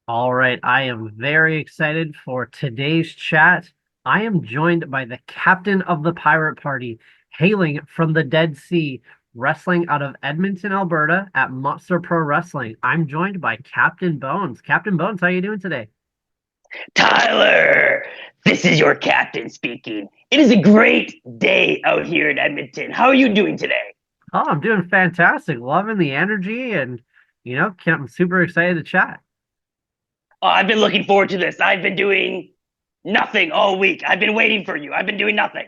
All right, I am very excited for today's chat. I am joined by the captain of the pirate party, hailing from the Dead Sea, wrestling out of Edmonton, Alberta at Monster Pro Wrestling. I'm joined by Captain Bones. Captain Bones, how are you doing today? Tyler, this is your captain speaking. It is a great day out here in Edmonton. How are you doing today? Oh, I'm doing fantastic. Loving the energy and, I'm super excited to chat. Oh, I've been looking forward to this. I've been doing nothing all week. I've been waiting for you. I've been doing nothing.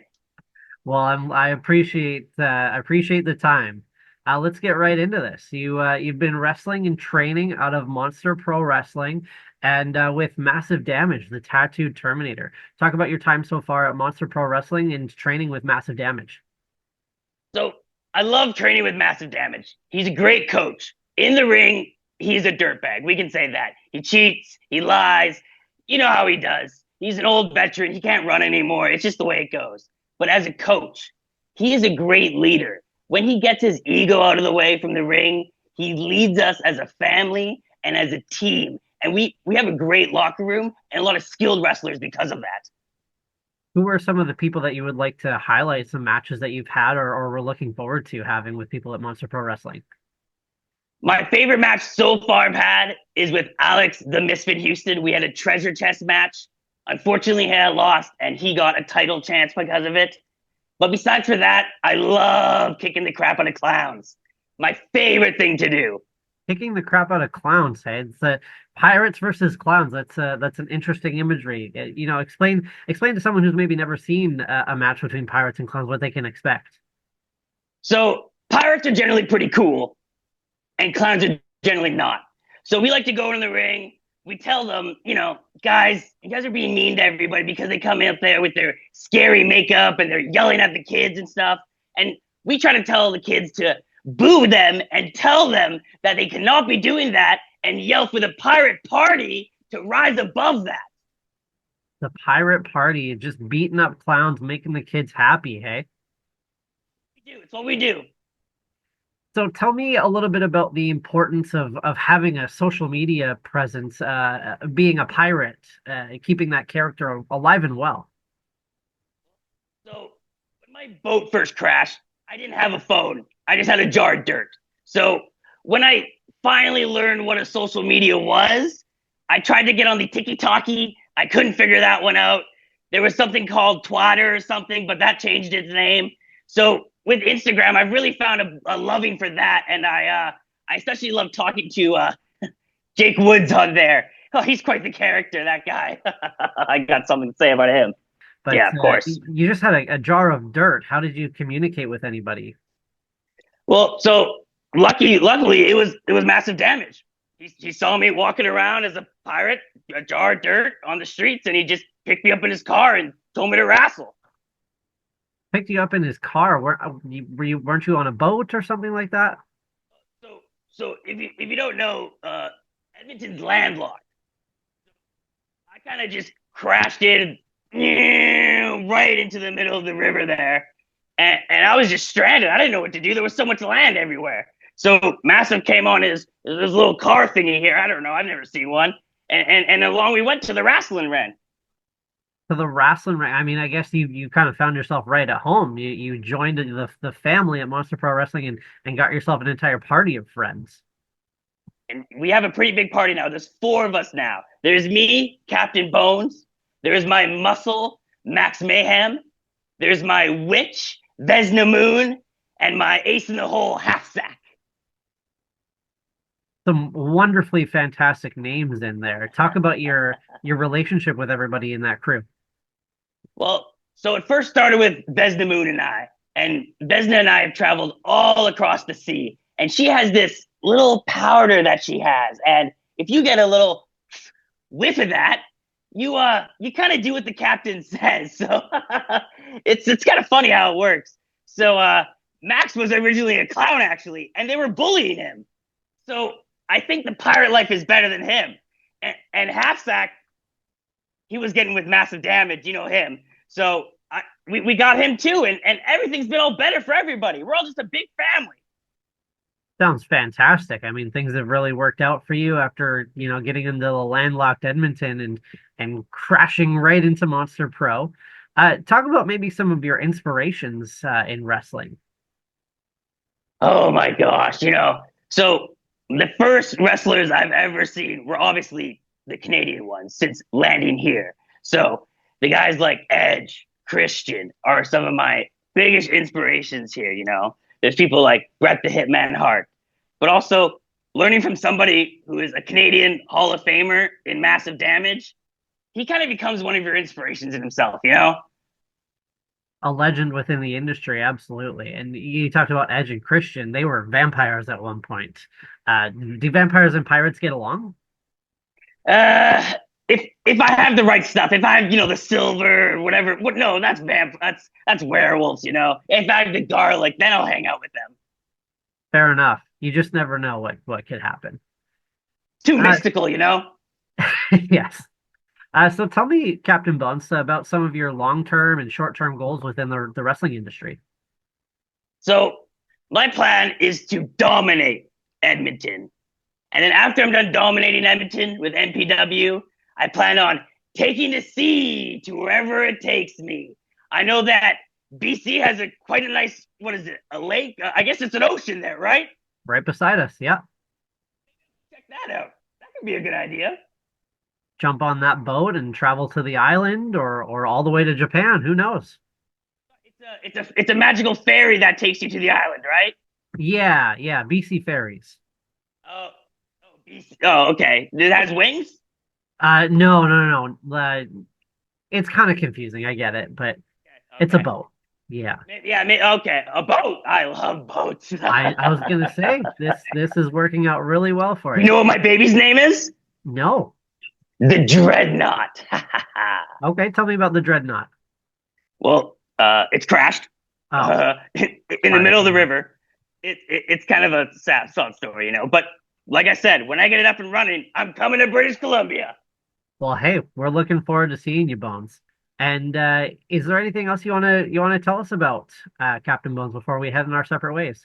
Well, I appreciate the time. Let's get right into this. You've been wrestling and training out of Monster Pro Wrestling, and with Massive Damage, the Tattooed Terminator. Talk about your time so far at Monster Pro Wrestling and training with Massive Damage. So I love training with Massive Damage. He's a great coach. In the ring, he's a dirtbag. We can say that. He cheats, he lies. You know how he does. He's an old veteran. He can't run anymore. It's just the way it goes. But as a coach, he is a great leader. When he gets his ego out of the way from the ring, he leads us as a family and as a team. And we have a great locker room and a lot of skilled wrestlers because of that. Who are some of the people that you would like to highlight, some matches that you've had or were looking forward to having with people at Monster Pro Wrestling? My favorite match so far I've had is with Alex the Misfit Houston. We had a treasure chest match. Unfortunately, he had lost and he got a title chance because of it. But besides for that, I love kicking the crap out of clowns. My favorite thing to do. Kicking the crap out of clowns, hey? It's pirates versus clowns. That's an interesting imagery. Explain to someone who's maybe never seen a match between pirates and clowns what they can expect. So pirates are generally pretty cool and clowns are generally not. So we like to go in the ring. We tell them, guys, you guys are being mean to everybody because they come up there with their scary makeup and they're yelling at the kids and stuff. And we try to tell the kids to boo them and tell them that they cannot be doing that and yell for the pirate party to rise above that. The pirate party just beating up clowns, making the kids happy, hey? We do. It's what we do. So tell me a little bit about the importance of having a social media presence, being a pirate, keeping that character alive and well. So when my boat first crashed, I didn't have a phone. I just had a jar of dirt. So when I finally learned what a social media was, I tried to get on the tiki-talkie. I couldn't figure that one out. There was something called Twitter or something, but that changed its name. So with Instagram, I've really found a loving for that, and I especially love talking to Jake Woods on there. Oh, he's quite the character, that guy. I got something to say about him. But Yeah, of course. you just had a jar of dirt. How did you communicate with anybody? Well, so luckily, it was Massive Damage. He saw me walking around as a pirate, a jar of dirt on the streets, and he just picked me up in his car and told me to wrestle. Picked you up in his car. Weren't you on a boat or something like that? So if you don't know, Edmonton's landlocked. I kind of just crashed in right into the middle of the river there, and I was just stranded. I didn't know what to do. There was so much land everywhere. So Massive came on his little car thingy here. I don't know. I've never seen one. And along we went to the wrestling ren. To the wrestling ring. I mean, I guess you kind of found yourself right at home. You joined the family at Monster Pro Wrestling and got yourself an entire party of friends. And we have a pretty big party now. There's four of us now. There's me, Captain Bones. There's my muscle, Max Mayhem. There's my witch, Vezna Moon, and my ace in the hole, Half Sack. Some wonderfully fantastic names in there. Talk about your relationship with everybody in that crew. Well, so it first started with Vezna Moon and I. And Vezna and I have traveled all across the sea. And she has this little powder that she has. And if you get a little whiff of that, you kind of do what the captain says. So it's kind of funny how it works. So Max was originally a clown actually, and they were bullying him. So I think the pirate life is better than him. And Half Sack, he was getting with Massive Damage, you know him. So we got him too, and everything's been all better for everybody. We're all just a big family. Sounds fantastic. I mean, things have really worked out for you after, getting into the landlocked Edmonton and crashing right into Monster Pro. Talk about maybe some of your inspirations in wrestling. Oh my gosh, So the first wrestlers I've ever seen were obviously the Canadian ones since landing here. So the guys like Edge, Christian are some of my biggest inspirations here. There's people like Bret the Hitman Hart, but also learning from somebody who is a Canadian Hall of Famer in Massive Damage, he kind of becomes one of your inspirations in himself. A legend within the industry, absolutely. And you talked about Edge and Christian. They were vampires at one point. Do vampires and pirates get along? Uh, if I have the right stuff, if I have the silver or whatever, no, that's werewolves. If I have the garlic, then I'll hang out with them. Fair enough. You just never know what could happen. Too Uh, mystical. yes. So tell me, Captain Bunce, about some of your long-term and short-term goals within the wrestling industry. So my plan is to dominate Edmonton, and then after I'm done dominating Edmonton with NPW, I plan on taking the sea to wherever it takes me. I know that BC has quite a nice, what is it, a lake? I guess it's an ocean there, right? Right beside us, yeah. Check that out. That could be a good idea. Jump on that boat and travel to the island or all the way to Japan. Who knows? It's a magical ferry that takes you to the island, right? Yeah, yeah. BC ferries. Oh, oh, BC. Oh, okay. It has wings. No, no, no, no. It's kind of confusing. I get it, but it's a Okay. boat. Yeah. Yeah. Okay. A boat. I love boats. I was gonna say this is working out really well for You you. know what my baby's name is? No. The Dreadnought. Okay, tell me about the Dreadnought. Well, it's crashed Oh, in the sorry to middle of the hear. river. It's kind of a sad story. But like I said, when I get it up and running, I'm coming to British Columbia. Well, hey, we're looking forward to seeing you, Bones. And is there anything else you wanna tell us about Captain Bones before we head in our separate ways?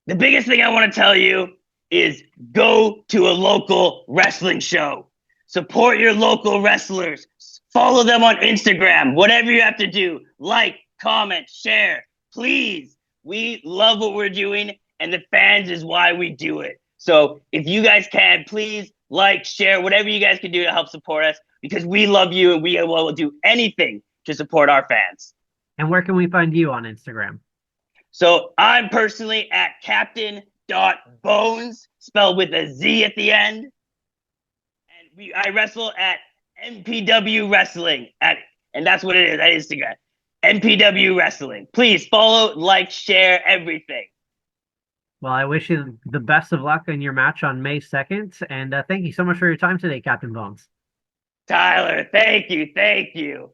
The biggest thing I want to tell you is go to a local wrestling show. Support your local wrestlers. Follow them on Instagram. Whatever you have to do, like, comment, share. Please. We love what we're doing, and the fans is why we do it. So if you guys can, please like, share, whatever you guys can do to help support us because we love you and we will do anything to support our fans. And where can we find you on Instagram? So I'm personally at captain.bones, spelled with a Z at the end. And I wrestle at MPW Wrestling and that's what it is at Instagram. MPW Wrestling. Please follow, like, share everything. Well, I wish you the best of luck in your match on May 2nd, and thank you so much for your time today, Captain Bones. Tyler, thank you. Thank you.